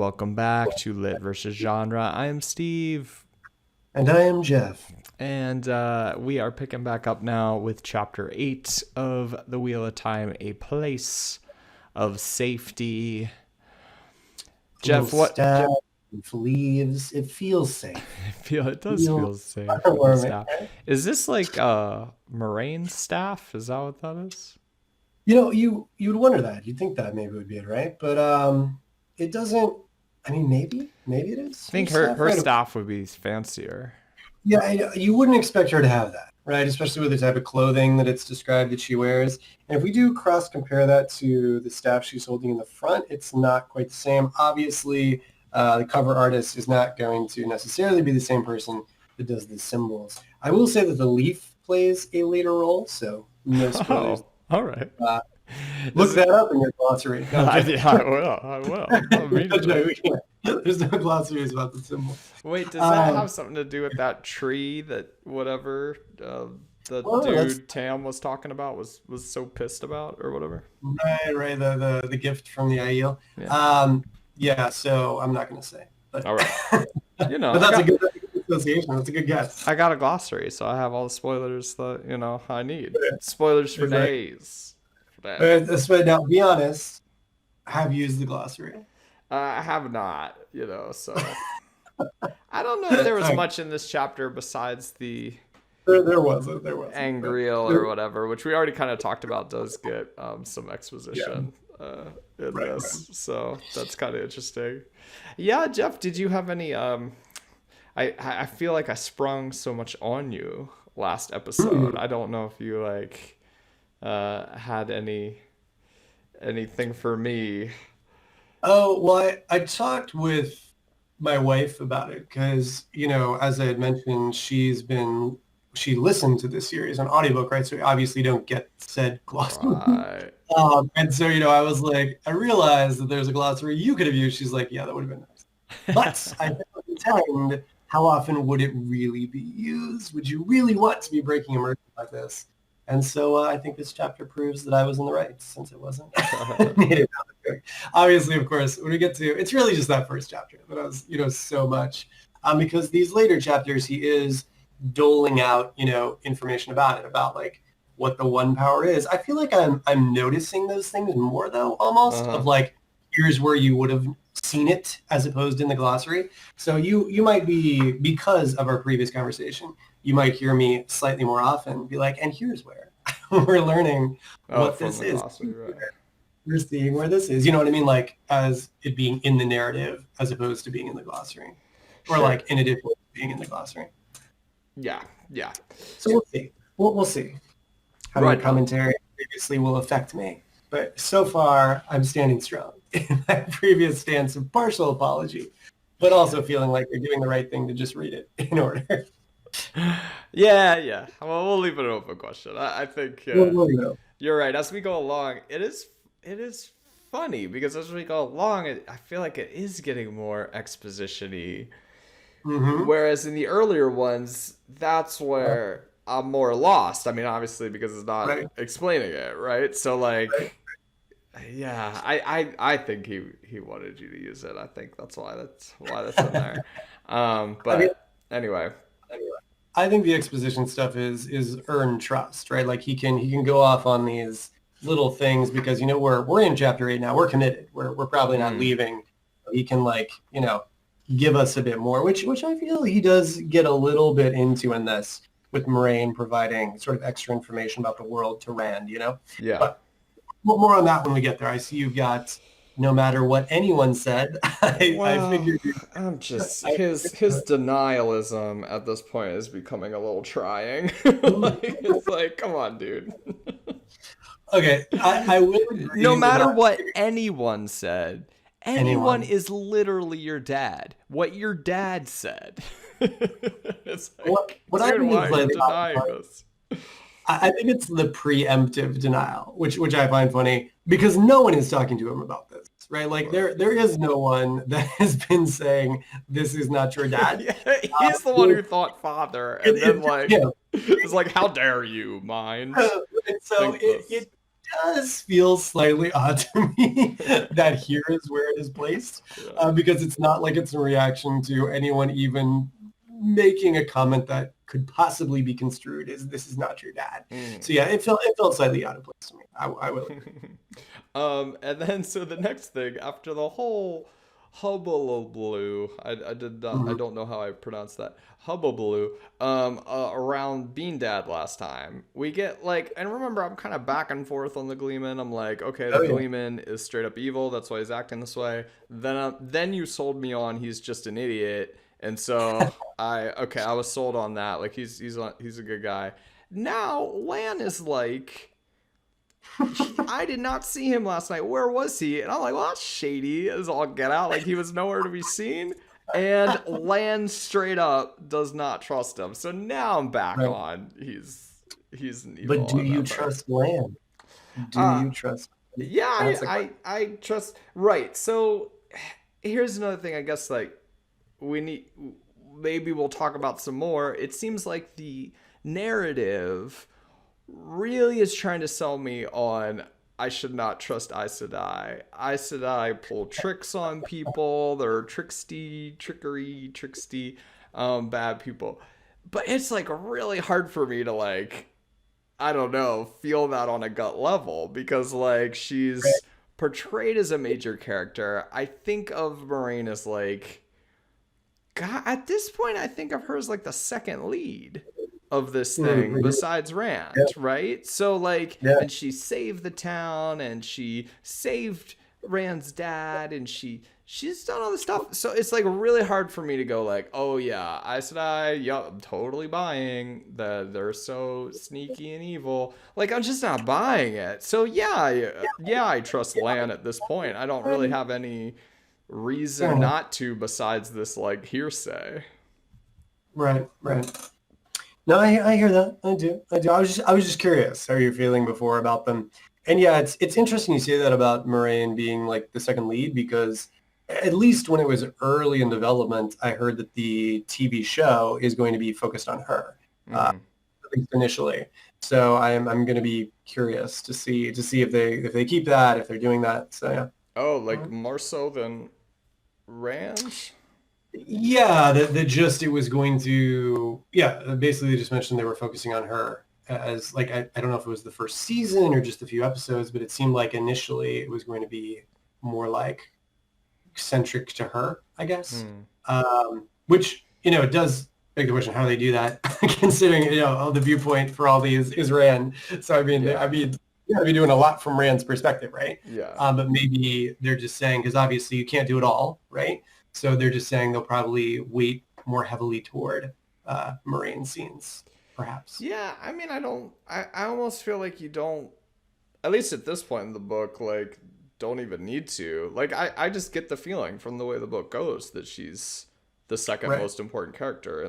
Welcome back to Lit versus Genre. I am Steve, And I am Jeff. and we are picking back up now with Chapter 8 of The Wheel of Time, A Place of Safety. Jeff, Feels what? staff, leaves. It feels safe. It does Feels feel safe with the heartwarming. staff. Is this like Moraine staff? Is that what that is? You would wonder that. You'd think that maybe would be it, right? But it doesn't. I mean, maybe it is I her think her staff, her right? staff would be fancier. Yeah, you wouldn't expect her to have that, right? Especially with the type of clothing that it's described that she wears. And if we do cross compare that to the staff she's holding in the front, it's not quite the same. Obviously, the cover artist is not going to necessarily be the same person that does the symbols. I will say that the leaf plays a later role, so no spoilers. Oh, all right. Uh, Look Is that up in your glossary. No, I'm joking. yeah, I will. I will. No, Immediately. we can't. There's no glossaries about the symbols. Wait, does that Um, have something to do with that tree that whatever the well, that's dude Tam was talking about was so pissed about or whatever? right. The gift from the Aiel. Yeah. Yeah. So I'm not gonna say, but All right. You know, but that's a good association. That's a good guess. I got a glossary, so I have all the spoilers that I need. Spoilers for Exactly. days. For days. But now, be honest. Have used the glossary. I have not, so I don't know if there was Uh, much in this chapter besides the there wasn't. There wasn't. But Angriel there, or whatever, which we already kind of talked about, does get some yeah. exposition in Right. this, so that's kind of interesting. Yeah, Jeff, did you have any? I feel like I sprung so much on you last episode. I don't know if you had anything for me. Oh, well, I talked with my wife about it because, as I had mentioned, she listened to this series on audiobook, right? So we obviously don't get said glossary. Right. And so, I was like, I realized that there's a glossary you could have used. She's like, yeah, that would have been nice. But I found intend, how often would it really be used? Would you really want to be breaking immersion like this? And so I think this chapter proves that I was in the right, since it wasn't needed. Obviously, of course, when we get to, it's really just that first chapter that I was, so much. Because these later chapters, he is doling out, information about it, about like what the one power is. I feel like I'm noticing those things more though, almost Uh-huh. of like, here's where you would have seen it as opposed in the glossary. So you might be, because of our previous conversation, you might hear me slightly more often be like, and here's where we're learning Oh, what from this the is. glossary, right? We're seeing where this is. You know what I mean? Like as it being in the narrative as opposed to being in the glossary. Or Sure. like in addition to being in the glossary. Yeah, yeah. So we'll see. We'll see how my Right on. commentary previously will affect me. But so far, I'm standing strong in my previous stance of partial apology, but also feeling like they're doing the right thing to just read it in order. Yeah, yeah. Well, we'll leave it an open question. I think We'll know. you're right. As we go along, it is funny because as we go along, I feel like it is getting more exposition-y. Mm-hmm. Whereas in the earlier ones, that's where I'm more lost. I mean, obviously because it's not Right. explaining it, right? So Right. like, yeah, I think he wanted you to use it. I think that's why that's in there. I mean, But anyway, I think the exposition stuff is earned trust, right? Like he can go off on these little things because we're in chapter 8 now. We're committed. We're probably not mm, leaving. He can give us a bit more, which I feel he does get a little bit into in this with Moraine providing sort of extra information about the world to Rand. yeah. But more on that when we get there. I see you've got no matter what anyone said. I Well, figured I'm just I his denialism at this point is becoming a little trying. Like it's like, come on, dude. okay. I will No agree with matter that. what anyone said, anyone Anyone. is literally your dad. What your dad said. It's What like, what I dude, think why is are you like denying this? I think it's the preemptive denial, which I find funny because no one is talking to him about this, right? Like Right. there is no one that has been saying this is not your dad. Yeah, he's the one who thought father, and then It's just like, him. it's like, how dare you mind And so think it this? does feel slightly odd to me that here is where it is placed, Yeah. because it's not like it's a reaction to anyone even making a comment that could possibly be construed as this is not your dad. Mm. So yeah, it felt slightly out of place to me. I will agree. And then so the next thing after the whole hubbubaloo, I did not, I Mhm. don't know how I pronounce that, hubbubaloo, around Bean Dad last time, we get like, and remember I'm kind of back and forth on the Gleeman. I'm like, okay, the Oh yeah, Gleeman is straight up evil, that's why he's acting this way. Then you sold me on he's just an idiot, and so I was sold on that. Like he's a good guy. Now Lan is like, I did not see him last night. Where was he? And I'm like, well, that's shady as all get out. Like he was nowhere to be seen. And Lan straight up does not trust him. So now I'm back right. on. He's an But evil do you MFer. trust Lamb? Do Uh you trust? yeah, That's the question. I trust, right. So here's another thing, I guess, like we need, maybe we'll talk about some more. It seems like the narrative really is trying to sell me on I should not trust Aes Sedai. Aes Sedai pull tricks on people. They're tricksty, bad people. But it's like really hard for me to like, I don't know, feel that on a gut level because like she's portrayed as a major character. I think of Moraine as like, God, at this point, I think of her as like the second lead of this thing Mhm. besides Yeah, Rand, right? So like, yeah, and she saved the town, and she saved Rand's dad, and she's done all this stuff. So it's like really hard for me to go like, oh yeah, Aes Sedai, yup, I'm totally buying that they're so sneaky and evil. Like I'm just not buying it. So yeah, I trust Lan at this point. I don't really right. have any Fair reason enough. not to besides this like hearsay. Right, right. No, I hear that. I do. I do. I was just curious how you're feeling before about them. And yeah, it's interesting you say that about Moraine being like the second lead because at least when it was early in development, I heard that the TV show is going to be focused on her, Mm. at least initially. So I'm going to be curious to see if they keep that, if they're doing that. So yeah. Oh, like more so than Rand? Yeah, that just it was going to basically they just mentioned they were focusing on her as like I don't know if it was the first season or just a few episodes, but it seemed like initially it was going to be more like centric to her, I guess. Hmm. Which it does beg the question how they do that, considering all the viewpoint for all these is Rand. So Yeah. you gotta be doing a lot from Rand's perspective, right? Yeah. But maybe they're just saying because obviously you can't do it all, right? So they're just saying they'll probably weight more heavily toward Moraine scenes, perhaps. Yeah, I mean I almost feel like you don't, at least at this point in the book, like don't even need to. Like I just get the feeling from the way the book goes that she's the second Right. most important character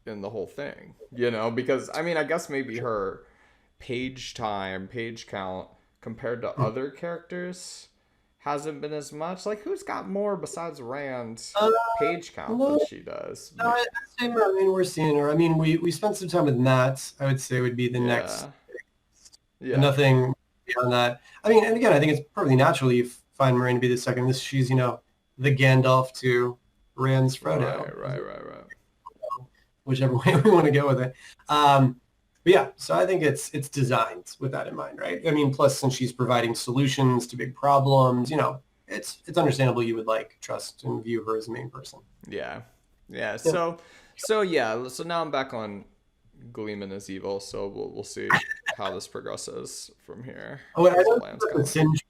in the whole thing. You know, because I mean I guess maybe her page time, page count compared to Hmm. other characters hasn't been as much. Like, who's got more besides Rand Uh, page count than no, she does? no, I'd say Moraine we're seeing her. I mean, we spent some time with Nat. I would say would be the next, Yeah, but yeah, nothing beyond that. I mean, and again, I think it's perfectly natural you find Moraine to be the second. She's the Gandalf to Rand's Frodo, right. whichever way we want to go with it. But yeah, so I think it's designed with that in mind, right? I mean, plus since she's providing solutions to big problems, it's understandable you would like trust and view her as the main person. Yeah, yeah. Yeah. So yeah. So now I'm back on Gleeman is evil. So we'll see how this progresses from here Oh, and I as the know land's the gone. Singe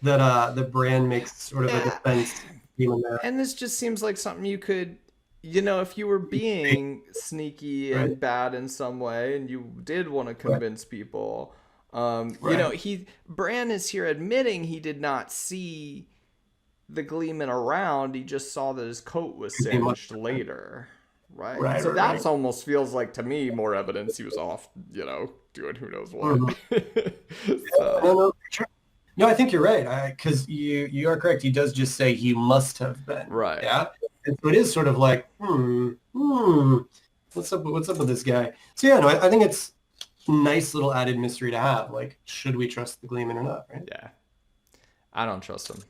that the brand makes sort of a Yeah, defense demon there, and this just seems like something you could, if you were being sneaky right? and bad in some way and you did want to Right. convince people, Right. Bran is here admitting he did not see the Gleeman around. He just saw that his coat was Could be much. singed later. Right. Right. So Right. Right. that's almost feels like to me more evidence he was off, doing who knows what. Mhm. No, So, no, sure. No, I think you're right. Because you are correct. He does just say he must have been. right. Yeah. And so it is sort of like, what's up with this guy? So yeah, no, I think nice little added mystery to have. Like, should we trust the Gleeman or not, right? Yeah, I don't trust him.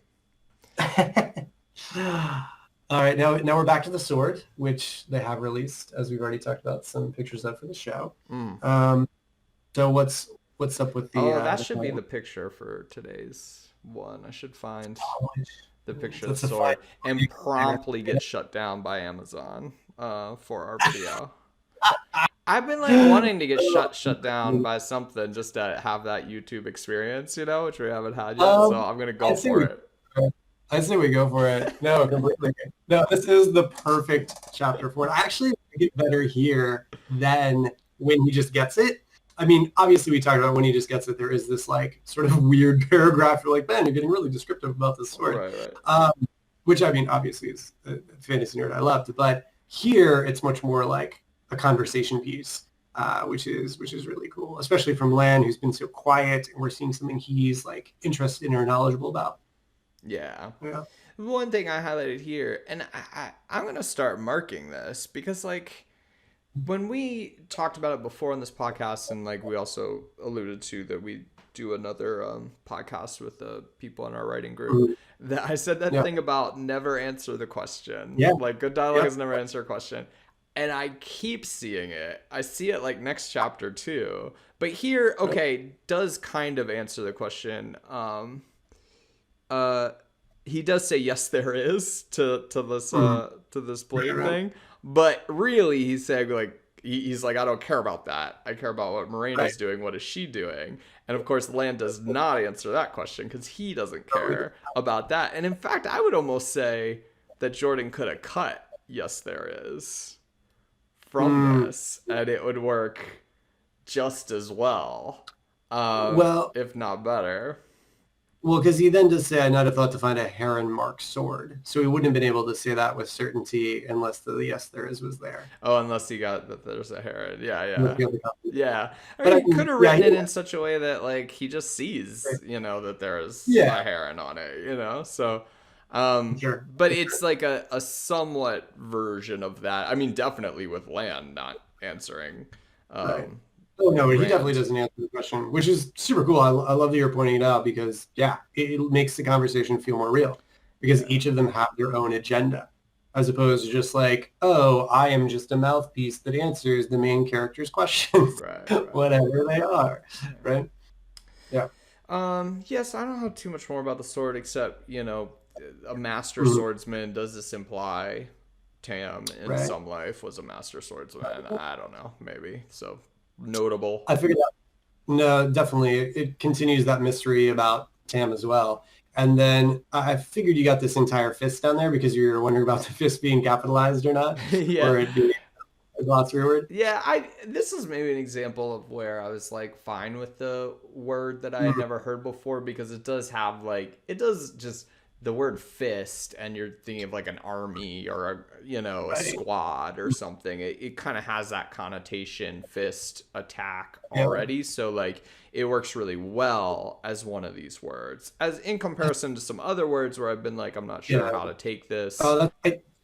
All right, now we're back to the sword, which they have released, as we've already talked about some pictures of for the show. So what's up with Oh, that the should be the picture for today's one. I should find college? the picture of That's the a sword fine. and promptly get shut down by Amazon for our video. I've been like wanting to get shut down by something just to have that YouTube experience, you know, which we haven't had yet. So I'm gonna go I'd say for it. I say we go for it. No, completely. No, this is the perfect chapter for it. I actually like it better here than when he just gets it. I mean, obviously we talked about when he just gets it, there is this like sort of weird paragraph. You're like, man, you're getting really descriptive about this sword. Right. Which I mean, obviously is a fantasy nerd I loved, but here it's much more like a conversation piece, which is really cool, especially from Lan, who's been so quiet, and we're seeing something he's like interested in or knowledgeable about. Yeah. Yeah. One thing I highlighted here, and I'm gonna start marking this because like when we talked about it before on this podcast, and like we also alluded to that we do another podcast with the people in our writing group, that I said that thing about never answer the question. Yeah. Like good dialogue is never answer a question. And I keep seeing it. I see it like next chapter too. But here, okay, does kind of answer the question. He does say yes there is to this blade thing, but really he's saying like he's like I don't care about that. I care about what Moraine is doing. What is she doing? And of course, Lan does not answer that question because he doesn't care about that. And in fact, I would almost say that Jordan could have cut yes there is from this, and it would work just as well, if not better. Well, because he then does say, I not have thought to find a heron marked sword. So he wouldn't have been able to say that with certainty unless the yes there is was there. Oh, unless he got that there's a heron. Yeah. Or But he could have written it in such a way that like he just sees, you know, that there's a heron on it, you know? So but it's like a somewhat version of that. I mean, definitely with Lan not answering. Oh, no, he definitely doesn't answer the question, which is super cool. I love that you're pointing it out because, it makes the conversation feel more real because each of them have their own agenda as opposed to just like, oh, I am just a mouthpiece that answers the main character's questions, whatever they are, right? Yeah. Yes, I don't know too much more about the sword except, you know, a master swordsman. Does this imply Tam in some life was a master swordsman? I don't know, maybe. So notable. I figured out. No, definitely. It continues that mystery about Tam as well. And then I figured you got this entire fist down there because you were wondering about the fist being capitalized or not. Or it being a glossary word. Yeah, this is maybe an example of where I was like fine with the word that I had never heard before because it does have like, it does just the word fist and you're thinking of like an army or a squad or something. It kind of has that connotation, fist attack already. So like it works really well as one of these words as in comparison to some other words where I've been like, I'm not sure how to take this. I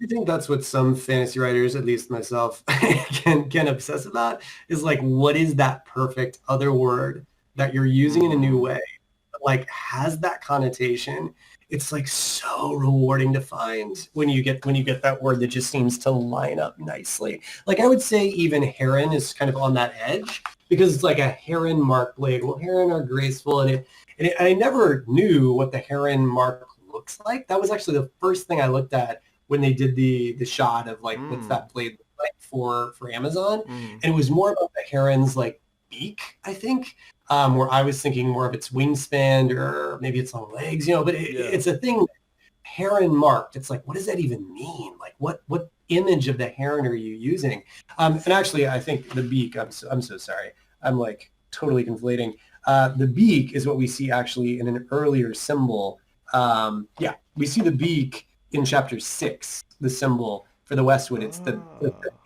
think that's what some fantasy writers, at least myself, can obsess about is like, what is that perfect other word that you're using in a new way? Like has that connotation. It's like so rewarding to find when you get that word that just seems to line up nicely. Like I would say even heron is kind of on that edge because it's like a heron mark blade. Well, heron are graceful and I never knew what the heron mark looks like. That was actually the first thing I looked at when they did the shot of like what's that blade look like for Amazon. And it was more about the heron's like beak, I think. Where I was thinking more of its wingspan or maybe its long legs, but it's a thing heron marked. It's like, what does that even mean? Like what image of the heron are you using? And actually I think the beak, I'm so sorry. I'm like totally conflating. The beak is what we see actually in an earlier symbol. We see the beak in chapter 6, the symbol for the Westwood. It's the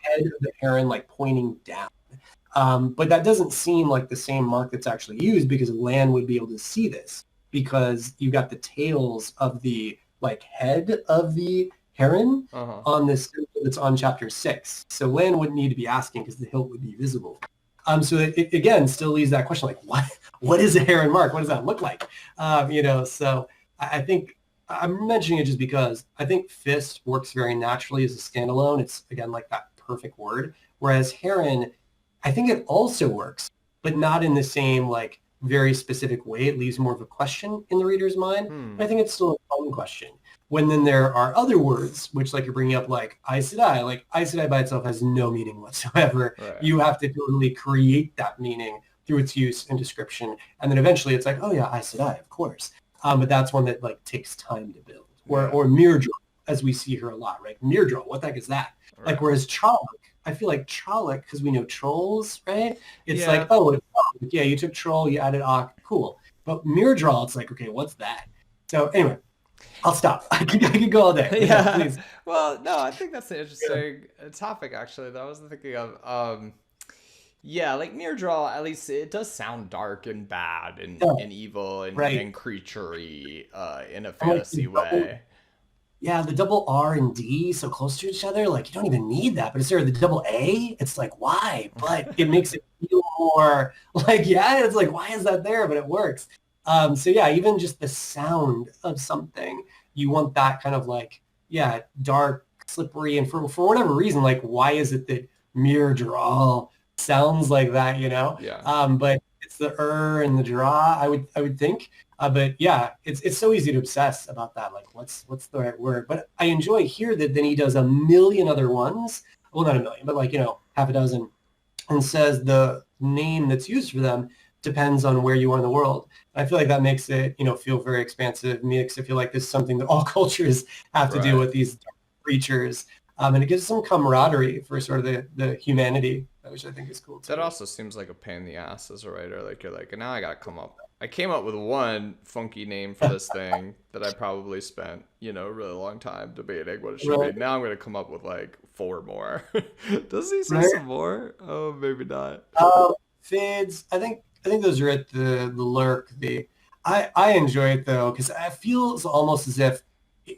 head of the heron like pointing down. But that doesn't seem like the same mark that's actually used because Lan would be able to see this because you got the tails of the like head of the heron on this that's on chapter 6. So Lan wouldn't need to be asking because the hilt would be visible. So it again still leaves that question like, what is a heron mark? What does that look like? So I think I'm mentioning it just because I think fist works very naturally as a standalone. It's again like that perfect word. Whereas heron, I think it also works, but not in the same like very specific way. It leaves more of a question in the reader's mind. Hmm. But I think it's still a fun question. When then there are other words, which like you're bringing up, like Aes Sedai. Like Aes Sedai by itself has no meaning whatsoever. Right. You have to totally create that meaning through its use and description. And then eventually it's like, oh yeah, Aes Sedai, of course. But that's one that like takes time to build. Or Mirdral, as we see here a lot, right? Mirdral, what the heck is that? Right. Like whereas Chaluk, I feel like Chaluk, because we know trolls, right? It's Yeah. like, oh, it's Chaluk. Yeah, you took troll, you added Ak, cool. But Mirdral, it's like, okay, what's that? So anyway, I'll stop. I could go all day. Yeah. Please. Well, no, I think that's an interesting topic actually that I was thinking of. Yeah, like Mirdraw, at least it does sound dark and bad and evil Right. and creaturey in a And, like, fantasy way. yeah, the double R and D so close to each other, like you don't even need that. But instead of the double A, it's like, why? But it makes it feel more like, yeah, it's like, why is that there? But it works. So yeah, even just the sound of something, you want that kind of like, yeah, dark, slippery, and for whatever reason, like, why is it that Mirroral sounds like that, you know? Yeah. But it's the and the draw, I would think. But yeah, it's so easy to obsess about that. Like, what's the right word? But I enjoy here that then he does a million other ones. Well, not a million, but like, half a dozen, and says the name that's used for them depends on where you are in the world. I feel like that makes it, feel very expansive. Makes it feel like this is something that all cultures have to deal with, these creatures. And it gives some camaraderie for sort of the humanity, which I think is cool too. That also seems like a pain in the ass as a writer. Like you're like, now I gotta come up. I came up with one funky name for this thing that I probably spent, a really long time debating what it should Right. be. Now I'm gonna come up with like 4 more. Does he say Right. some more? Oh, maybe not. Fids, I think those are at the lurk. I enjoy it though, because it feels almost as if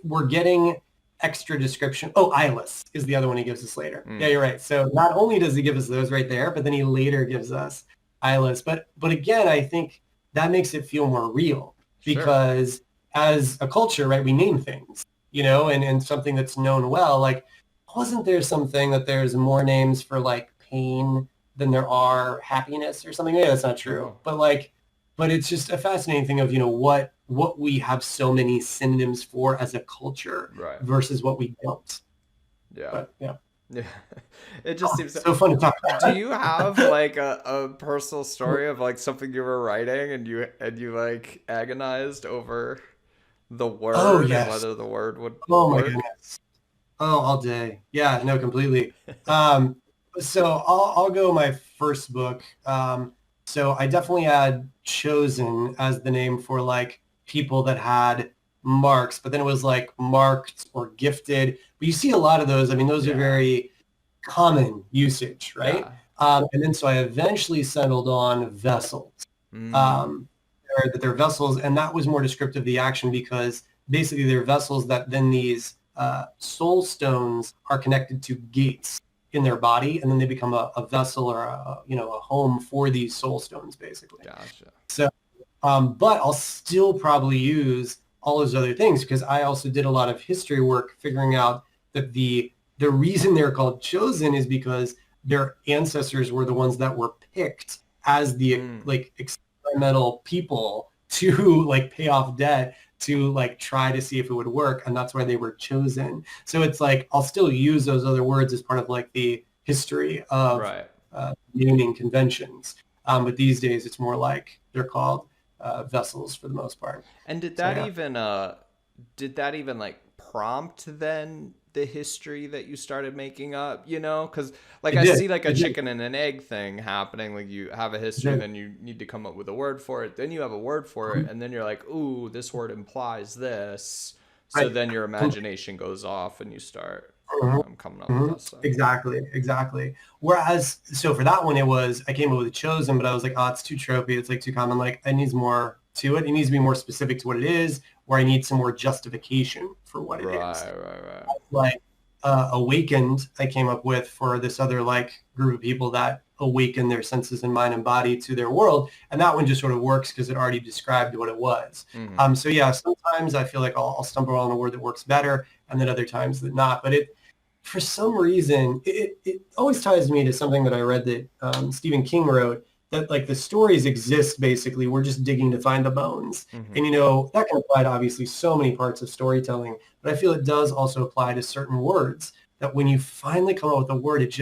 we're getting extra description. Oh, eyeless is the other one he gives us later. Yeah, you're right. So not only does he give us those right there, but then he later gives us eyeless. But again, I think that makes it feel more real, because as a culture, right, we name things, and something that's known well. Like, wasn't there something that there's more names for like pain than there are happiness or something? Maybe that's not true. But it's just a fascinating thing of, what we have so many synonyms for as a culture versus what we don't. Yeah. But, yeah. Yeah. It just seems so fun to talk about. Do you have like a personal story of like something you were writing and you like agonized over the word and whether the word would work? My goodness. Oh, all day. Yeah, no, completely. So I'll go my first book. So I definitely had chosen as the name for like people that had marks, but then it was like marked or gifted. But you see a lot of those. I mean, those are very common usage, right? And then so I eventually settled on vessels. That they're vessels, and that was more descriptive of the action, because basically they're vessels that then these soul stones are connected to gates in their body, and then they become a vessel or a home for these soul stones, basically. Gotcha. So, but I'll still probably use all those other things, because I also did a lot of history work figuring out that the reason they're called chosen is because their ancestors were the ones that were picked as the like experimental people to like pay off debt, to like try to see if it would work, and that's why they were chosen. So it's like I'll still use those other words as part of like the history of naming conventions, but these days it's more like they're called vessels for the most part. And did that even like prompt then the history that you started making up, because like I see like a chicken and an egg thing happening. Like you have a history, then you need to come up with a word for it, then you have a word for it, and then you're like, ooh, this word implies this, so then your imagination goes off and you start coming up with that stuff. Exactly. Whereas, so for that one, I came up with a chosen, but I was like, oh, it's too tropey, it's like too common, like it needs more to it. It needs to be more specific to what it is, or I need some more justification for what it is. Right. Like, awakened I came up with for this other like group of people that awaken their senses and mind and body to their world. And that one just sort of works because it already described what it was. Mm-hmm. So yeah, sometimes I feel like I'll stumble on a word that works better and then other times that not. But for some reason, it always ties me to something that I read that Stephen King wrote, that like the stories exist basically. We're just digging to find the bones. Mm-hmm. And, that can apply to obviously so many parts of storytelling, but I feel it does also apply to certain words that when you finally come up with a word, it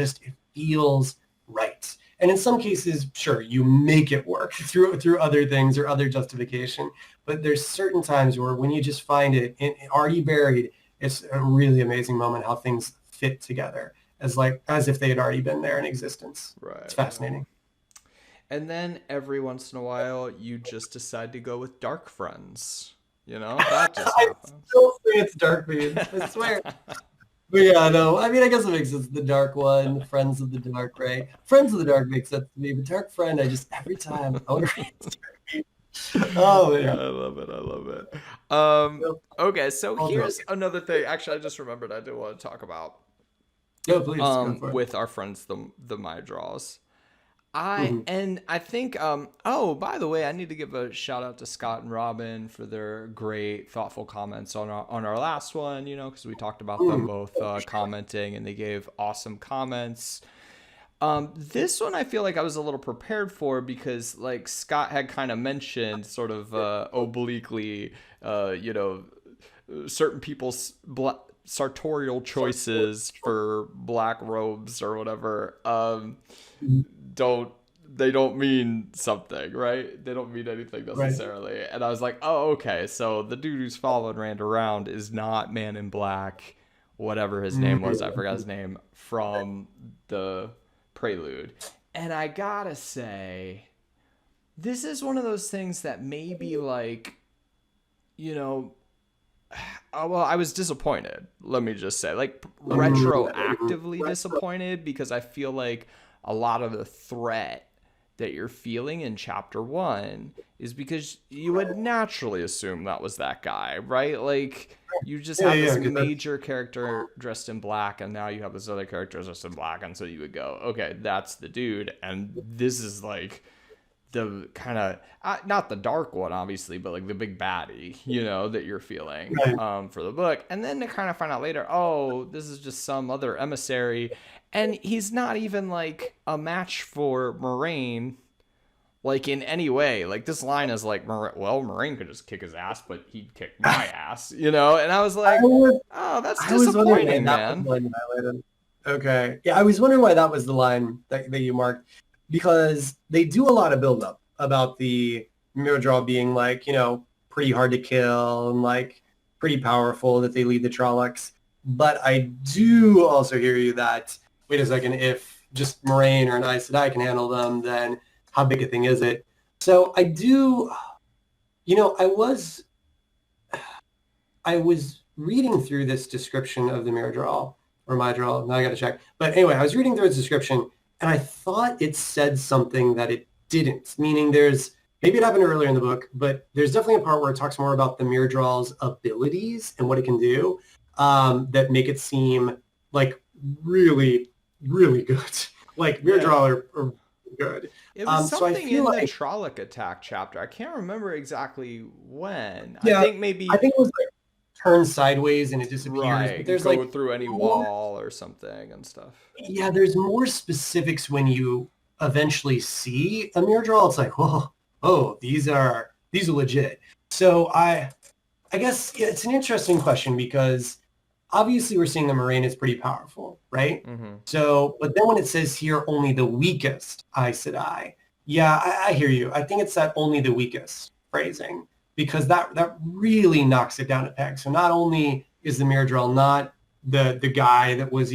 feels right. And in some cases, sure, you make it work through other things or other justification. But there's certain times where when you just find it already buried, it's a really amazing moment how things fit together as if they had already been there in existence. Right. It's fascinating. And then every once in a while, you just decide to go with dark friends. That just I happens. still say it's dark beans. I swear. But yeah, no. I mean, I guess it makes sense. The dark one, Friends of the Dark, right? Friends of the Dark makes sense to me, but Dark Friend, I just every time I wonder. Oh I man. love it. I love it. Yep. Okay, so All dark. here's another thing. Actually, I just remembered I do want to talk about. No, please go for it. With our friends, the My Draws. Mhm. I think oh, by the way, I need to give a shout out to Scott and Robin for their great thoughtful comments on our last one, because we talked about them Mhm. both commenting, and they gave awesome comments. This one I feel like I was a little prepared for because like Scott had kind of mentioned sort of obliquely certain people's sartorial choices for black robes or whatever don't they don't mean something, right? They don't mean anything Right. necessarily. And I was like, oh, okay, so the dude who's following Rand around is not Man in Black, whatever his name was, I forgot his name, from the Prelude. And I gotta say, this is one of those things that maybe like, you know, well, I was disappointed. Let me just say, like, retroactively Right. disappointed because I feel like a lot of the threat that you're feeling in chapter one is because you would naturally assume that was that guy, right? Like, you just Yeah, have yeah, this 'cause major character dressed in black, and now you have this other character dressed in black, and so you would go, okay, that's the dude, and this is like the kind of not the dark one obviously, but like the big baddie, that you're feeling right. for the book. And then to kind of find out later, oh, this is just some other emissary, and he's not even like a match for Moraine, like in any way. Like this line is like, well, Moraine could just kick his ass, but he'd kick my ass, and I was I like, was oh, that's I was wondering why disappointing, that was the man. line you highlighted. Okay. Yeah, I was wondering why that was the line that you marked because they do a lot of buildup about the Mirajal being like, pretty hard to kill and like pretty powerful that they lead the Trollocs. But I do also hear you that, wait a second, if just Moraine or an Aes Sedai can handle them, then how big a thing is it? So I do, I was reading through this description of the Miradral or Midral. Now I got to check. But anyway, I was reading through its description and I thought it said something that it didn't, meaning maybe it happened earlier in the book, but there's definitely a part where it talks more about the Miradral's abilities and what it can do that make it seem like really, really good. Like Yeah. Miradral are good. It was So I something feel in the like, Trolloc attack chapter. I can't remember exactly when. I yeah, think I maybe think it was like turn sideways and it disappears, but right, there's like go through any more. wall or something and stuff. Yeah, there's more specifics when you eventually see a mirror draw. It's like, whoa, oh, these are legit. So I guess yeah, it's an interesting question because obviously we're seeing the Moraine is pretty powerful, right? Mm-hmm. So, but then when it says here only the weakest Aes Sedai, yeah, I hear you. I think it's that only the weakest phrasing because that really knocks it down a peg. So not only is the Myrddraal not the guy that was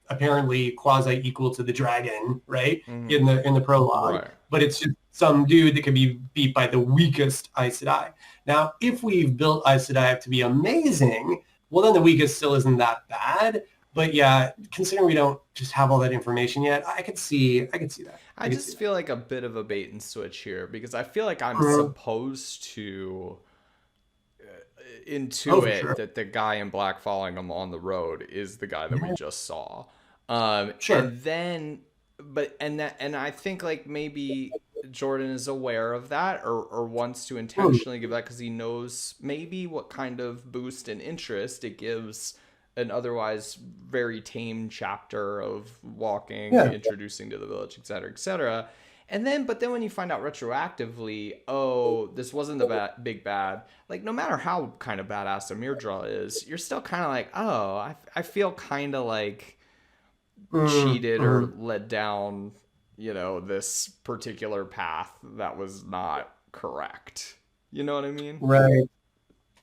apparently quasi equal to the dragon, right, Mm-hmm. in the prologue, Right. but it's just some dude that can be beat by the weakest Aes Sedai. Now, if we've built Aes Sedai up to be amazing, well, then the weakest still isn't that bad. But yeah, considering we don't just have all that information yet, I could see that. I I could see just that. feel like a bit of a bait and switch here because I feel like I'm Mhm. supposed to into Oh, for it sure. that the guy in black following him on the road is the guy that we Yeah, just saw. sure. And then, and I think like maybe Jordan is aware of that or wants to Hmm. intentionally give that because he knows maybe what kind of boost and interest it gives an otherwise very tame chapter of walking, Yeah. introducing to the village, etc., etc. And then, but then when you find out retroactively, oh, this wasn't the big bad. Like, no matter how kind of badass a Mirdra is, you're still kind of like, oh, I feel kind of like Mm, cheated or mhm. led down, this particular path that was not correct. You know what I mean? Right.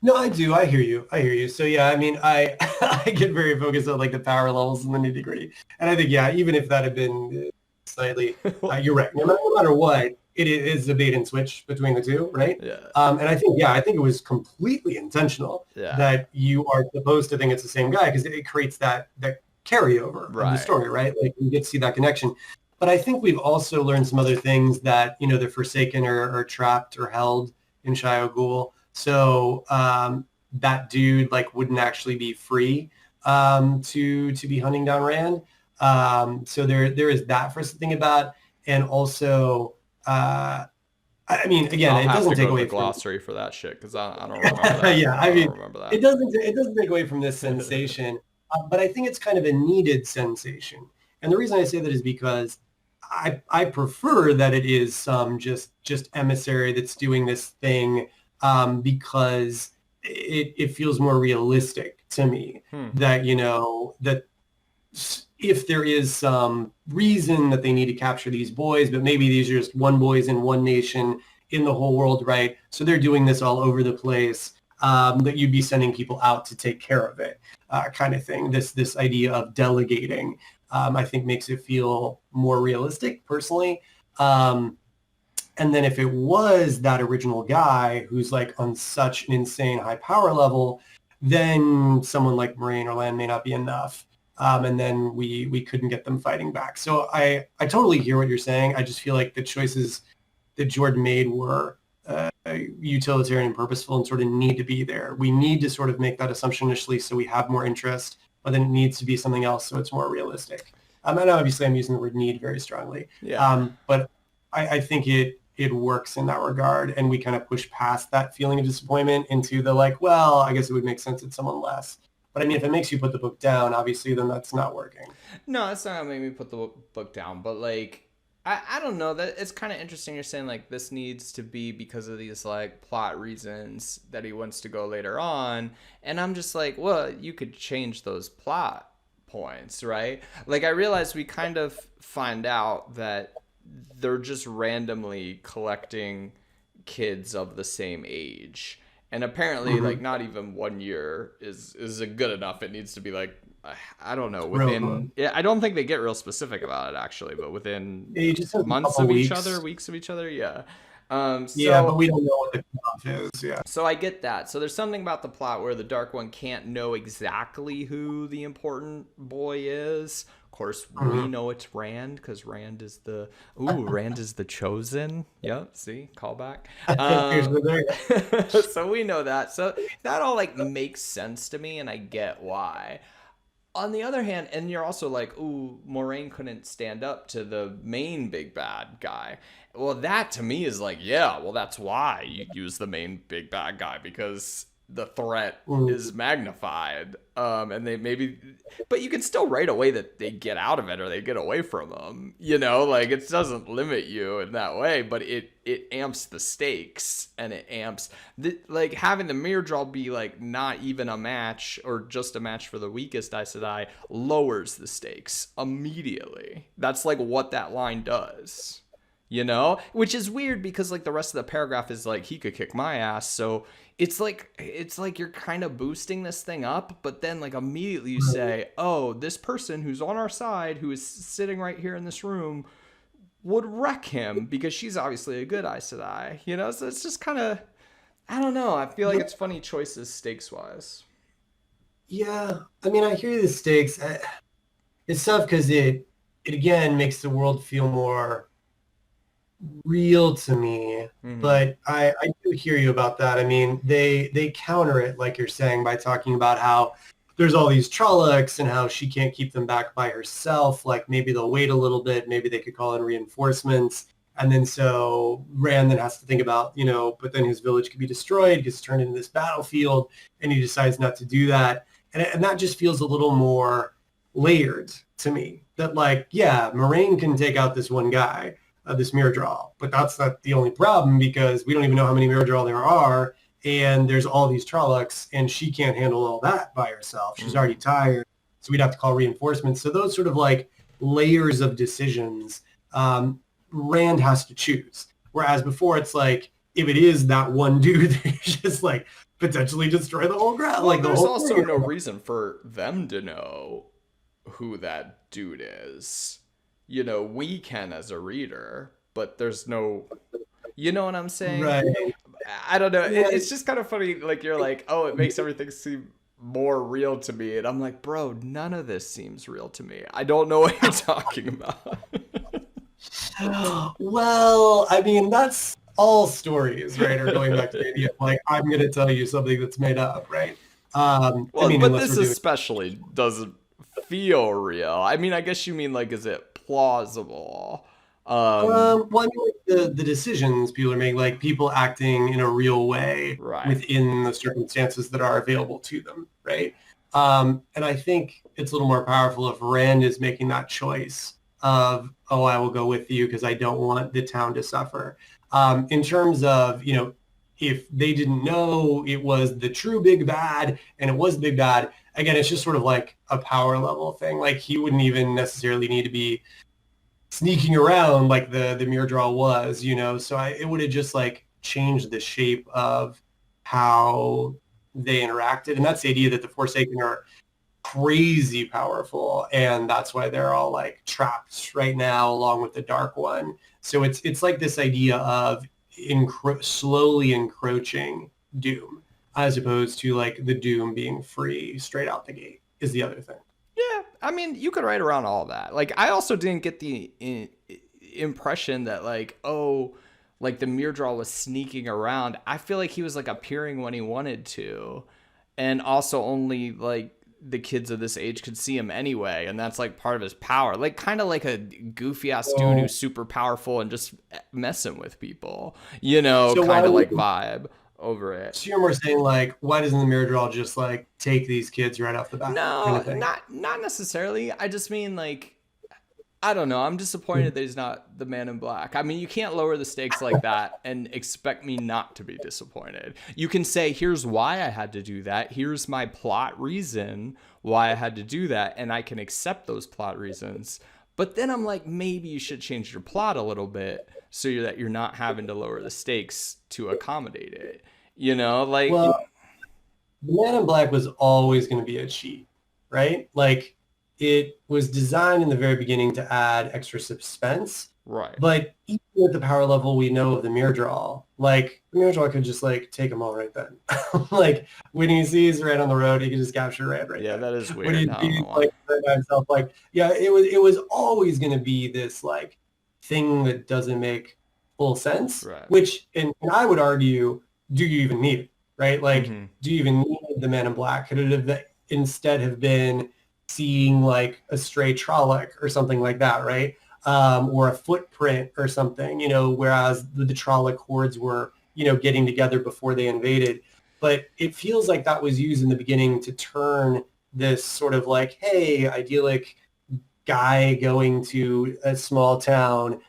No, I do. I hear you. I hear you. So yeah, I mean, I I get very focused on like the power levels and the nitty gritty, and I think yeah, even if that had been slightly, you're right. No matter what, it is a bait and switch between the two, right? Yeah. And I think yeah, I think it was completely intentional Yeah. that you are supposed to think it's the same guy because it creates that carryover of the Right. story, right? Like you get to see that connection. But I think we've also learned some other things that the Forsaken are trapped or held in Shio Ghul. So that dude like wouldn't actually be free to be hunting down Rand. So there is that for us to think about, and also I mean again, I'll it have doesn't to take go to the away from glossary for that shit because I don't remember that. yeah. I I mean don't remember it doesn't take away from this sensation, but I think it's kind of a needed sensation, and the reason I say that is because I prefer that it is some just emissary that's doing this thing because it feels more realistic to me that. that that if there is some reason that they need to capture these boys, but maybe these are just one boys in one nation in the whole world, right? So they're doing this all over the place. That you'd be sending people out to take care of it, kind of thing. This idea of delegating, I think, makes it feel more realistic, personally. Um, and then if it was that original guy who's like on such an insane high power level, then someone like Moraine or Land may not be enough. And then we couldn't get them fighting back. So I totally hear what you're saying. I just feel like the choices that Jordan made were utilitarian and purposeful and sort of need to be there. We need to sort of make that assumption initially so we have more interest, but then it needs to be something else so it's more realistic. And obviously I'm using the word need very strongly, Yeah. but I think it works in that regard, and we kind of push past that feeling of disappointment into the like, well, I guess it would make sense it's someone less. But I mean, if it makes you put the book down, obviously, then that's not working. No, it's not gonna make me put the book down, but like I don't know, that it's kind of interesting you're saying like this needs to be because of these like plot reasons that he wants to go later on, and I'm just like, well, you could change those plot points, right? Like I realize we kind of find out that they're just randomly collecting kids of the same age, and apparently like Mm-hmm. not even 1 year is a good enough. It needs to be like, I don't know, Real, within, yeah, I don't think they get real specific about it actually, but within it just has a months couple of each other, weeks. weeks of each other, yeah. Yeah, but So we don't know what the cutoff is. Yeah. I get that. So there's something about the plot where the Dark One can't know exactly who the important boy is. Of course, we Mm-hmm. know it's Rand because Rand is the chosen. Yep, see, callback. Usually there. So we know that. So that all like makes sense to me, and I get why. On the other hand, and you're also like, ooh, Moraine couldn't stand up to the main big bad guy. Well, that to me is like, yeah, well, that's why you use the main big bad guy because the threat Mm. is magnified. And they maybe, but you can still write away that they get out of it or they get away from them. Like it doesn't limit you in that way, but it amps the stakes and it amps like having the mirror draw be like not even a match or just a match for the weakest Aes Sedai lowers the stakes immediately. That's like what that line does. Which is weird because like the rest of the paragraph is like he could kick my ass. So it's like you're kind of boosting this thing up, but then like immediately you say, "Oh, this person who's on our side who is sitting right here in this room would wreck him because she's obviously a good Aes Sedai." So it's just kind of, I don't know. I feel like Yeah, it's funny choices stakes wise. yeah. I mean, I hear the stakes. It's tough because it again makes the world feel more real to me. Mm-hmm. But I do hear you about that. I mean, they counter it, like you're saying, by talking about how there's all these Trollocs and how she can't keep them back by herself. Like maybe they'll wait a little bit. Maybe they could call in reinforcements. And then so Rand then has to think about, but then his village could be destroyed, gets turned into this battlefield, and he decides not to do that. And that just feels a little more layered to me. That like, yeah, Moraine can take out this one guy, this Myrddraal, but that's not the only problem because we don't even know how many Myrddraal there are, and there's all these Trollocs, and she can't handle all that by herself. She's already tired, so we'd have to call reinforcements. So those sort of like layers of decisions, Rand has to choose. Whereas before, it's like if it is that one dude, they just like potentially destroy the whole ground. Well, Like the there's whole also thing. no reason for them to know who that dude is. We can as a reader, but there's no, you know what I'm saying? Right. I don't know. Yeah. It's just kind of funny. Like you're like, oh, it makes everything seem more real to me, and I'm like, bro, none of this seems real to me. I don't know what you're talking about. Well, I mean, that's all stories, right? Or going back to the idea of like, I'm going to tell you something that's made up, right? I Well, mean, but unless this we're doing especially doesn't feel real. I mean, I guess you mean like, is it plausible? Well, I mean, like the decisions people are making, like people acting in a real way Right. within the circumstances that are available to them, right? And I think it's a little more powerful if Rand is making that choice of, oh, I will go with you because I don't want the town to suffer. In terms of, if they didn't know it was the true big bad and it was the big bad, again, it's just sort of like a power level thing. Like he wouldn't even necessarily need to be sneaking around like the Myrddraal was, So it would have just like changed the shape of how they interacted, and that's the idea that the Forsaken are crazy powerful, and that's why they're all like trapped right now, along with the Dark One. So it's like this idea of slowly encroaching Doom, as opposed to like the Doom being free straight out the gate is the other thing. Yeah, I mean, you could write around all that. Like, I also didn't get the impression that, like, oh, like the Myrddraal was sneaking around. I feel like he was like appearing when he wanted to, and also only like the kids of this age could see him anyway, and that's like part of his power. Like, kind of like a goofy ass dude who's super powerful and just messing with people, So kind why of would like vibe over it. So you're more saying like, why doesn't the Myrddraal just like take these kids right off the bat, kind No, of thing? not necessarily. I just mean like, I don't know. I'm disappointed that he's not the Man in Black. I mean, you can't lower the stakes like that and expect me not to be disappointed. You can say, here's why I had to do that. Here's my plot reason why I had to do that. And I can accept those plot reasons. But then I'm like, maybe you should change your plot a little bit so that you're not having to lower the stakes to accommodate it. Like, Well, the Man in Black was always going to be a cheat, right? Like it was designed in the very beginning to add extra suspense, right. but even with the power level we know of the Myrddraal, like the Myrddraal could just like take them all right then. Like when he sees Red on the road, he can just capture Red right Yeah, there. that is When weird. he I don't sees know why. like Red by himself, like yeah, it was always going to be this like thing that doesn't make full sense. Right. Which, and I would argue, do you even need it? Right? Like, Mm-hmm. do you even need the Man in Black? Could it have instead have been seeing like a stray Trolloc or something like that, right? Or a footprint or something, whereas the Trolloc hordes were, getting together before they invaded. But it feels like that was used in the beginning to turn this sort of like, hey, idyllic guy going to a small town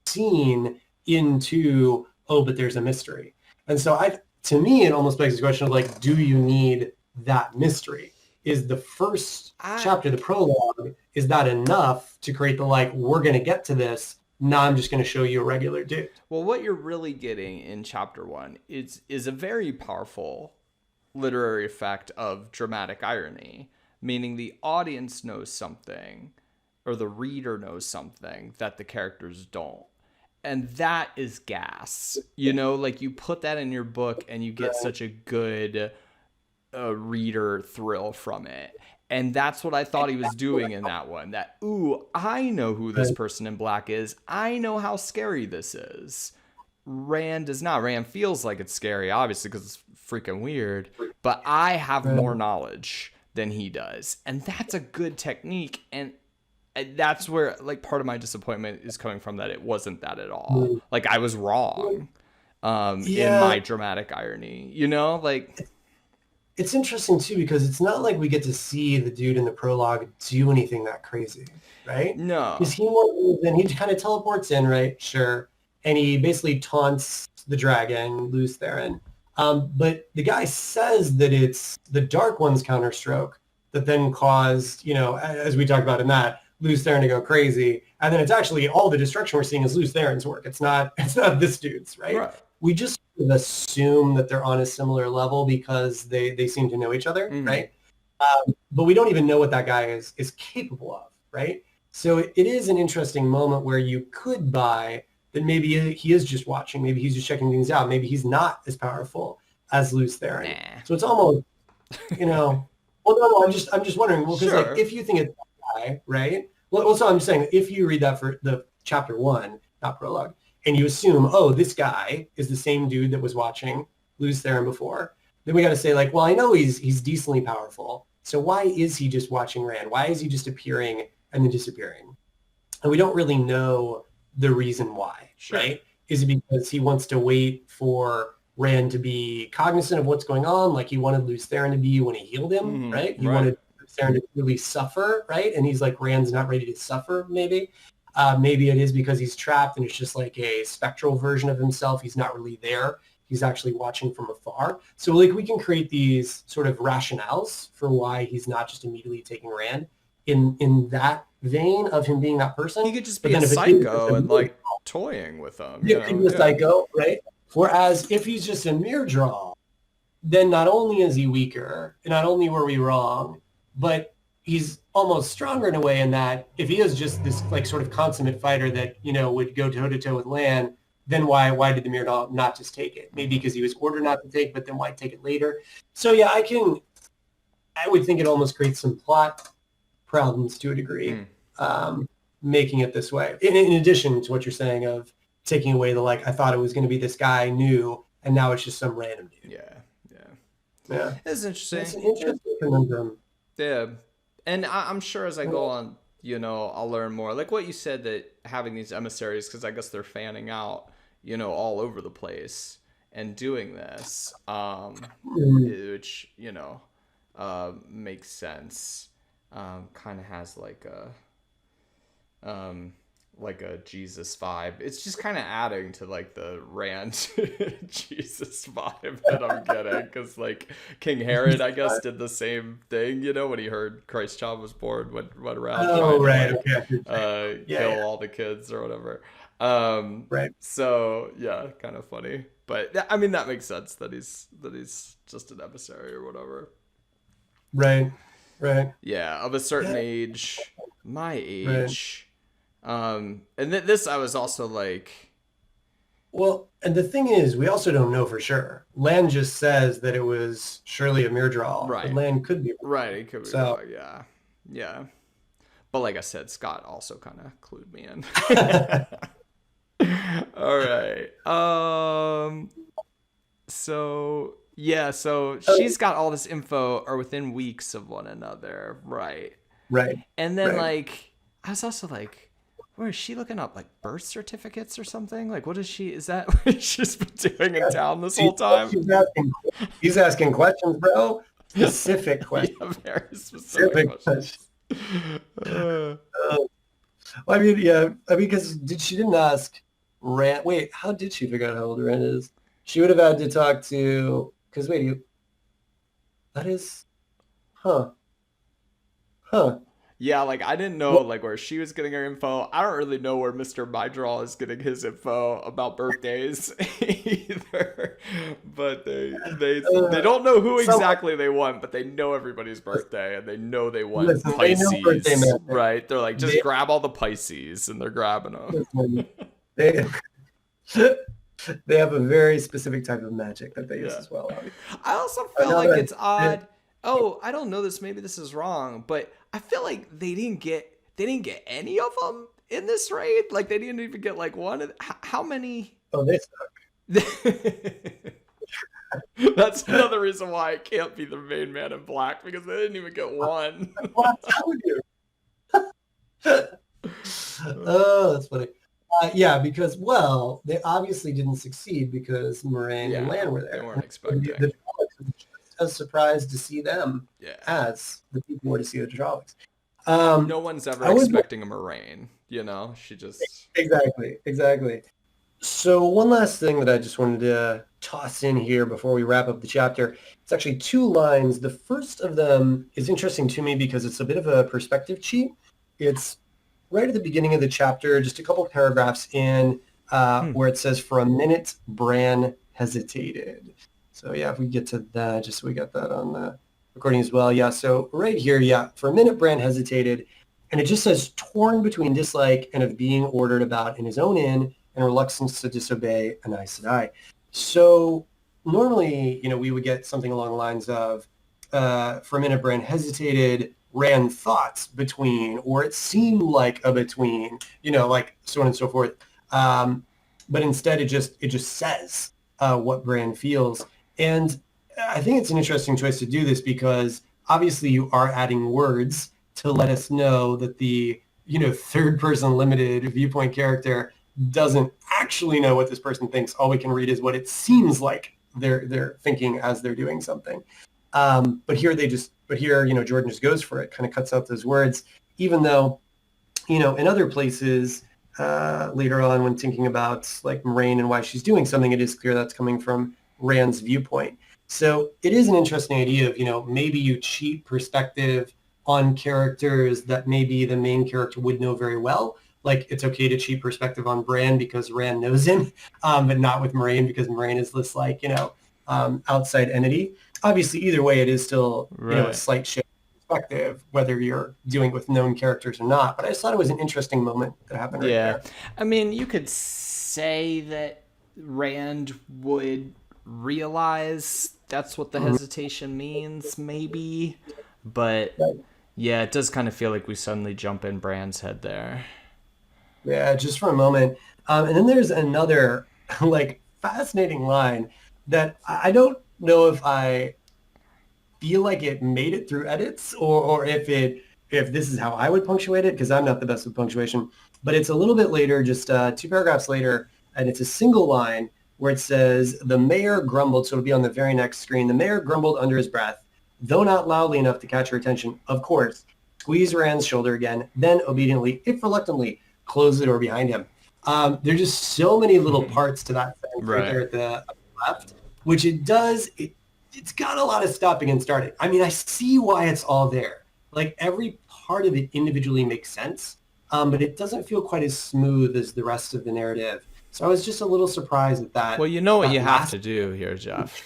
scene into, oh, but there's a mystery. And so to me, it almost begs the question of like, do you need that mystery? Is the first chapter, the prologue, is that enough to create the like, we're going to get to this? Now I'm just going to show you a regular dude. Well, what you're really getting in chapter 1 is a very powerful literary effect of dramatic irony, meaning the audience knows something or the reader knows something that the characters don't. And that is gas. Like you put that in your book and you get such a good reader thrill from it. And that's what I thought he was doing in that one. That, ooh, I know who this person in black is. I know how scary this is. Rand does not. Rand feels like it's scary, obviously, because it's freaking weird. But I have Right. more knowledge than he does, and that's a good technique. And that's where like part of my disappointment is coming from, that it wasn't that at all. Mm. Like I was wrong in Yeah, my dramatic irony, you know, like it's interesting too because it's not like we get to see the dude in the prologue do anything that crazy, right? Because no. he kind of teleports in, right? Sure, and he basically taunts the dragon, Lews Therin. But the guy says that it's the Dark One's counterstroke that then caused, as we talked about in that, Lews Therin to go crazy, and then it's actually all the destruction we're seeing is Lews Therin's work. It's not this dude's, right? Right. We just assume that they're on a similar level because they seem to know each other, Mhm. right? But we don't even know what that guy is capable of, right? So it is an interesting moment where you could buy that maybe he is just watching, maybe he's just checking things out, maybe he's not as powerful as Lews Therin. Nah. So it's almost, well, no, I'm just wondering, well, because Sure. like if you think it's that guy, right? Well, so I'm saying if you read that for the chapter 1, not prologue, and you assume, oh, this guy is the same dude that was watching Lews Therin before, then we got to say like, well, I know he's decently powerful. So why is he just watching Rand? Why is he just appearing and then disappearing? And we don't really know the reason why, Sure. right? Is it because he wants to wait for Rand to be cognizant of what's going on, like he wanted Lews Therin to be when he healed him, Mhm. right? He Right. wanted Lews Therin to really suffer, right? And he's like, Rand's not ready to suffer, maybe. Maybe it is because he's trapped and it's just like a spectral version of himself. He's not really there. He's actually watching from afar. So like we can create these sort of rationales for why he's not just immediately taking Rand in that vein of him being that person. He could just But be a then if it's just psycho a and mere like toying with them, draw, it could be a Yeah. psycho, right? Whereas if he's just a mere draw, then not only is he weaker, not only were we wrong, but he's almost stronger in a way in that if he is just this like sort of consummate fighter that, would go toe to toe with Lan, then why did the Mirror not just take it? Maybe because he was ordered not to take, but then why take it later? So yeah, I would think it almost creates some plot problems to a degree, making it this way. In addition to what you're saying of taking away the like, I thought it was going to be this guy new, and now it's just some random dude. Yeah. Yeah. It's interesting. It's an interesting conundrum. Yeah. And I'm sure as I go on, I'll learn more. Like what you said, that having these emissaries, because I guess they're fanning out, all over the place and doing this, which, makes sense. Kind of has like a Jesus vibe. It's just kind of adding to like the Rand Jesus vibe that I'm getting, because like King Herod, I guess, did the same thing. When he heard Christ child was born, went around trying to kill all the kids or whatever. Right. So yeah, kind of funny, but I mean that makes sense that he's just an emissary or whatever. Right. Yeah, of a certain age, my age. And this I was also like, well, and the thing is, we also don't know for sure. Lan just says that it was surely a Mirdraw. Right. But Lan could be right, it could be so, wrong, yeah. But like I said, Scott also kind of clued me in. All right. So she's got all this info are within weeks of one another, right? Right. And then like I was also like, where is she looking up like birth certificates or something? Like what is that what she's been doing in town this whole time? He's asking questions, bro. Specific questions. Yeah, very specific questions. I mean, because she didn't ask Rand. Wait, how did she figure out how old Rand is? She would have had to talk to, because that is, huh. Yeah, like I didn't know like where she was getting her info. I don't really know where Mr. Mydrall is getting his info about birthdays either. But they don't know who exactly they want, but they know everybody's birthday and they know they want Pisces. They know birthday, right? They're like, just grab all the Pisces, and they're grabbing them. They have a very specific type of magic that they use as well. I also feel like it's odd. Oh, I don't know this. Maybe this is wrong, but I feel like they didn't get any of them in this raid. Like they didn't even get like one. How many? Oh, they suck. That's another reason why I can't be the main man in black, because they didn't even get one. Well, I'm telling you. Oh, that's funny. Yeah, because, well, they obviously didn't succeed because Moraine and Yeah, Lan were they there. weren't The expecting. Trollocs were just as surprised to see them Yeah. as the people were to see the Trollocs. No one's ever I was expecting a Moraine, you know? She just. exactly. So one last thing that I just wanted to toss in here before we wrap up the chapter. It's actually two lines. The first of them is interesting to me because it's a bit of a perspective cheat. It's right at the beginning of the chapter, just a couple paragraphs in, where it says, "For a minute, Bran hesitated." So yeah, if we get to that, just so we got that on the recording as well. Yeah, so right here, yeah, for a minute, Bran hesitated, and it just says, torn between dislike and of being ordered about in his own inn and reluctance to disobey an Aes Sedai. So normally, we would get something along the lines of, for a minute, Bran hesitated, ran thoughts between, or it seemed like a between, like so on and so forth. But instead, it just says what Bran feels. And I think it's an interesting choice to do this because obviously you are adding words to let us know that the third person limited viewpoint character doesn't actually know what this person thinks. All we can read is what it seems like they're thinking as they're doing something. But here Jordan just goes for it, kind of cuts out those words, even though, in other places later on when thinking about like Moraine and why she's doing something, it is clear that's coming from Rand's viewpoint. So it is an interesting idea of, maybe you cheat perspective on characters that maybe the main character would know very well. Like it's okay to cheat perspective on Bran because Rand knows him, but not with Moraine because Moraine is this outside entity. Obviously, either way, it is still a Right. slight shift in perspective, whether you're dealing with known characters or not. But I just thought it was an interesting moment that happened right Yeah. there. I mean, you could say that Rand would realize that's what the Mhm. hesitation means, maybe. But Right. yeah, it does kind of feel like we suddenly jump in Bran's head there. Yeah, just for a moment. And then there's another fascinating line that I don't know if I feel like it made it through edits or if this is how I would punctuate it because I'm not the best with punctuation. But it's a little bit later, just two paragraphs later, and it's a single line where it says, "The mayor grumbled," so it'll be on the very next screen. "The mayor grumbled under his breath, though not loudly enough to catch her attention, of course, squeezed Rand's shoulder again, then obediently, if reluctantly, closed the door behind him." There's just so many little parts to that sentence right Right. there at the left, which it's got a lot of stopping and starting. I mean, I see why it's all there. Like every part of it individually makes sense, but it doesn't feel quite as smooth as the rest of the narrative. So I was just a little surprised at Well, that you know what you that have last. to do here, Jeff.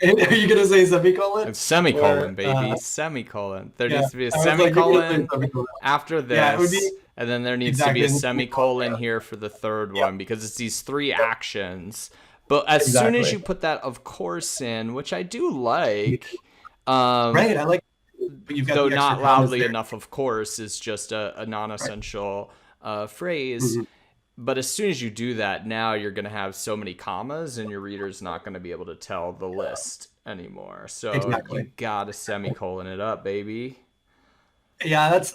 Are you gonna say semicolon? It's semicolon, Or baby. Semicolon. There yeah, needs to be a I was like, you're gonna say semicolon semicolon. after Yeah, it would be this, and then there needs to be exactly. a It needs to be semicolon there. here for the third Yep, one because it's these three actions. But as soon as exactly. you put that of course in, which I do like, Right, I like, but you've got though the extra not commas loudly there. enough, of course, is just a Right. non-essential phrase. Mhm. But as soon as you do that, now you're going to have so many commas, and your reader's not going to be able to tell the list anymore. So you Exactly. gotta semicolon it up, baby. Yeah, that's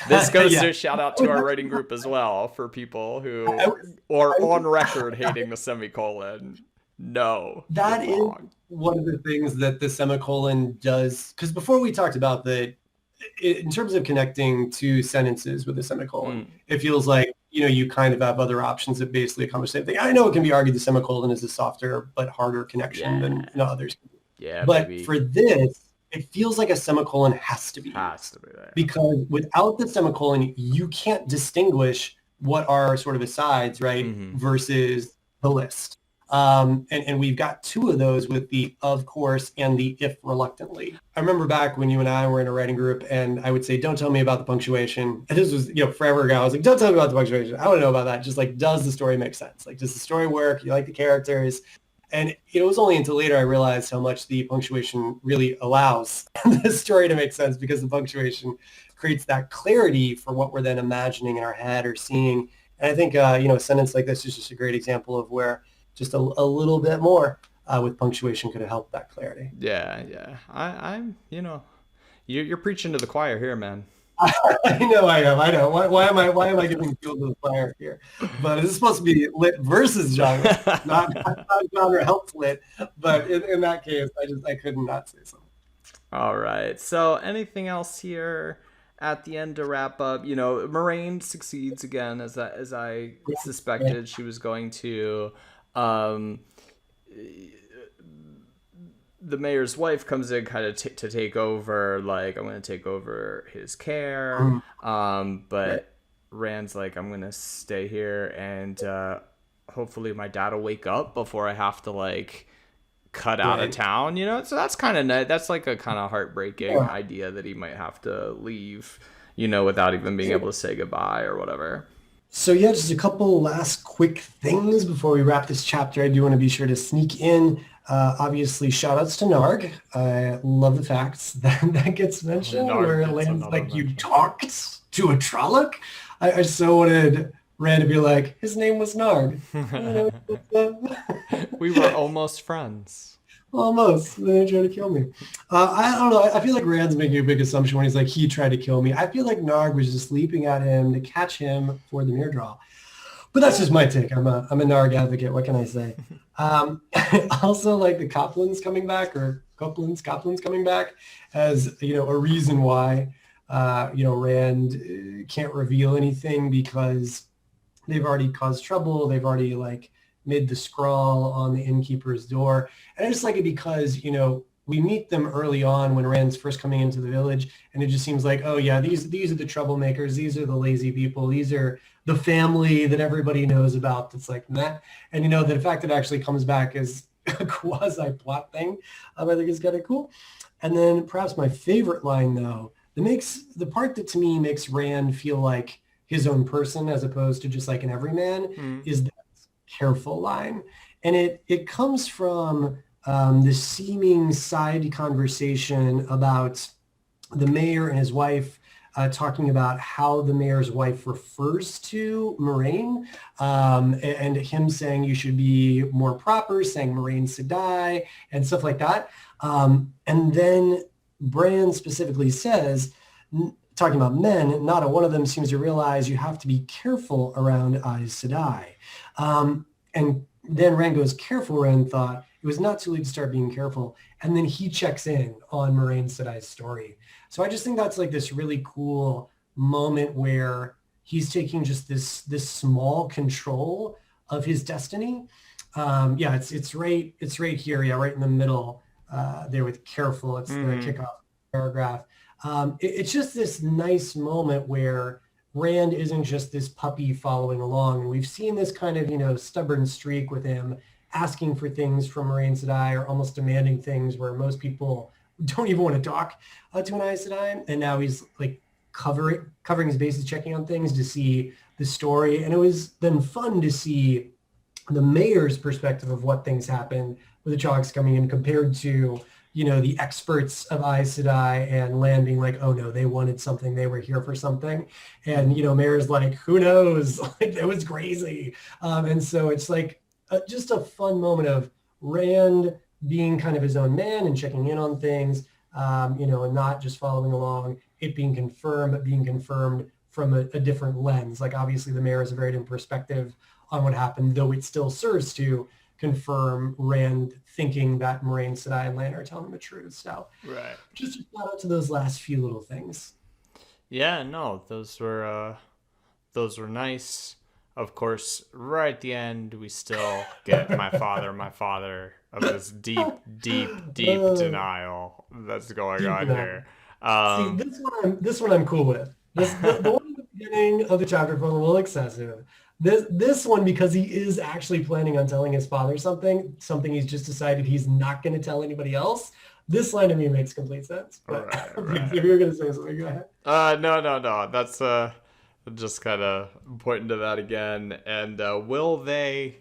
This goes to yeah. a shout out I to was our actually, writing group as well for people I who was, are I was on record hating the semicolon. No, you're that is wrong. one of the things that the semicolon does. Because before we talked about in terms of connecting two sentences with a semicolon, Mm, it feels like, you kind of have other options that basically accomplish the same thing. I know it can be argued the semicolon is a softer but harder connection yeah, than others. yeah, But baby. for this, it feels like a semicolon has to be Has used to be there. because without the semicolon, you can't distinguish what are sort of asides, right, Mm-hmm. versus the list. And we've got two of those with the of course and the if reluctantly. I remember back when you and I were in a writing group and I would say, don't tell me about the punctuation. And this was, forever ago. I was like, don't tell me about the punctuation. I want to know about that. Just like, does the story make sense? Like, does the story work? You like the characters? And it was only until later I realized how much the punctuation really allows the story to make sense because the punctuation creates that clarity for what we're then imagining in our head or seeing. And I think, a sentence like this is just a great example of where just a little bit more with punctuation could have helped that clarity. Yeah, yeah. I'm, you're preaching to the choir here, man. I know I am. I know. Why am I giving fuel to the fire here? But it's supposed to be lit versus genre, not genre helps lit. But in that case, I couldn't not say something. All right. So, anything else here at the end to wrap up? Moraine succeeds again, as I Yeah, suspected she was going to. Um, the mayor's wife comes in kind of to take over. Like, I'm going to take over his care. mm, right. But Rand's like, I'm going to stay here, and hopefully my dad will wake up before I have to like cut out of Right. town, so that's kind of that's like a kind of heartbreaking Yeah. idea that he might have to leave, without even being able to say goodbye or whatever. So yeah, just a couple last quick things before we wrap this chapter. I do want to be sure to sneak in. Obviously, shout outs to Narg. I love the facts that gets Oh, mentioned where Narg it gets lands another like you mention. talked to a Trolloc. I so wanted Rand to be like, his name was Narg. You We were know, almost friends. almost. They tried to kill me. I don't know. I feel like Rand's making a big assumption when he's like, he tried to kill me. I feel like Narg was just leaping at him to catch him for the mirror draw. But that's just my take. I'm a Narg advocate. What can I say? I also like the Coplins coming back, or Coplins coming back as, a reason why, Rand can't reveal anything because they've already caused trouble. They've already like made the scrawl on the innkeeper's door. And I just like it because, we meet them early on when Rand's first coming into the village, and it just seems like, oh yeah, these are the troublemakers, these are the lazy people, these are the family that everybody knows about. That's like that, and the fact that it actually comes back as a quasi plot thing, I think is kind of cool. And then perhaps my favorite line though, that makes the part that to me makes Rand feel like his own person as opposed to just like an everyman, Mm. is that careful line. And it comes from this seeming side conversation about the mayor and his wife talking about how the mayor's wife refers to Moraine, and him saying you should be more proper, saying Moraine Sedai and stuff like that. And then Bran specifically says, talking about men, not a one of them seems to realize you have to be careful around Aes Sedai. And then Rand goes, careful, Rand thought. It was not too late to start being careful. And then he checks in on Moraine Sedai's story. So I just think that's like this really cool moment where he's taking just this small control of his destiny. Yeah, it's right here, yeah, right in the middle there with careful. It's the Mm-hmm. kickoff paragraph. It's just this nice moment where Rand isn't just this puppy following along. And we've seen this kind of, stubborn streak with him asking for things from Moraine Sedai or almost demanding things where most people don't even want to talk to an Aes Sedai. And now he's like covering his bases, checking on things to see the story. And it was then fun to see the mayor's perspective of what things happened with the Chalks coming in compared to, the experts of Aes Sedai and Land being like, oh no, they wanted something. They were here for something. And, mayor's like, who knows? Like, it was crazy. And so it's like just a fun moment of Rand being kind of his own man and checking in on things, and not just following along, it being confirmed, but being confirmed from a different lens. Like obviously the mayor has a very different perspective on what happened, though it still serves to confirm Rand thinking that Moraine, Sedai, and Lan are telling the truth. So Right. just a shout out to those last few little things. Yeah, no, those were nice. Of course, right at the end, we still get my father of this deep, deep, deep Uh, denial that's going Deep on enough. here. See, Um, this one I'm cool with. The one at the beginning of the chapter felt a little excessive. This one, because he is actually planning on telling his father something he's just decided he's not going to tell anybody else. This line to me makes complete sense. But right, if right. you're going to say something, go ahead. No, no, no. That's just kind of pointing to that again. And will they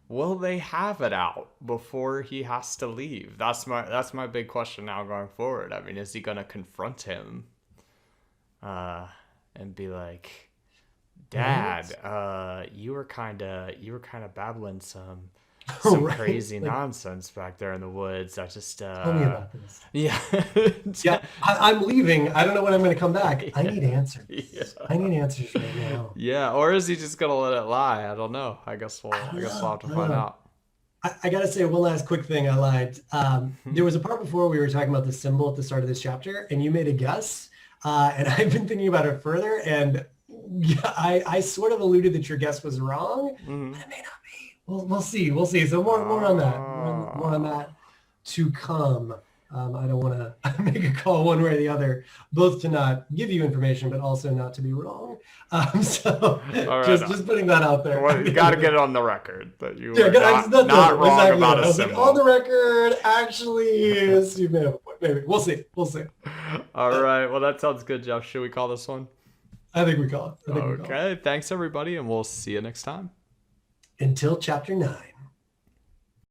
have it out before he has to leave? That's my big question now going forward. I mean, is he gonna confront him, uh, and be like, Right? Dad, you were kind of babbling some some Right? crazy Like, nonsense back there in the woods. I just tell me about this. yeah. Yeah, I'm leaving. I don't know when I'm going to come back. I need Yeah. answers. I need answers right now. Yeah, or is he just gonna let it lie? I don't know. I don't I guess we'll have know. to I don't find know. out. I gotta say one last quick thing. I lied. There was a part before we were talking about the symbol at the start of this chapter, and you made a guess, and I've been thinking about it further, and yeah, I sort of alluded that your guess was wrong, Hmm. but it may not be. We'll see. We'll see. So more on that. More on Oh. that to come. I don't want to make a call one way or the other, both to not give you information, but also not to be wrong. So All right. just putting that out there. Well, you got to get it on the record that you Yeah, were that's not it. wrong Exactly about it. a I was like, on the symbol. record, actually, Steve may have a point. Maybe. We'll see. We'll see. All right. Well, that sounds good, Jeff. Should we call this one? I think we call it. I think we call it. Okay. Thanks, everybody, and we'll see you next time. Until chapter 9.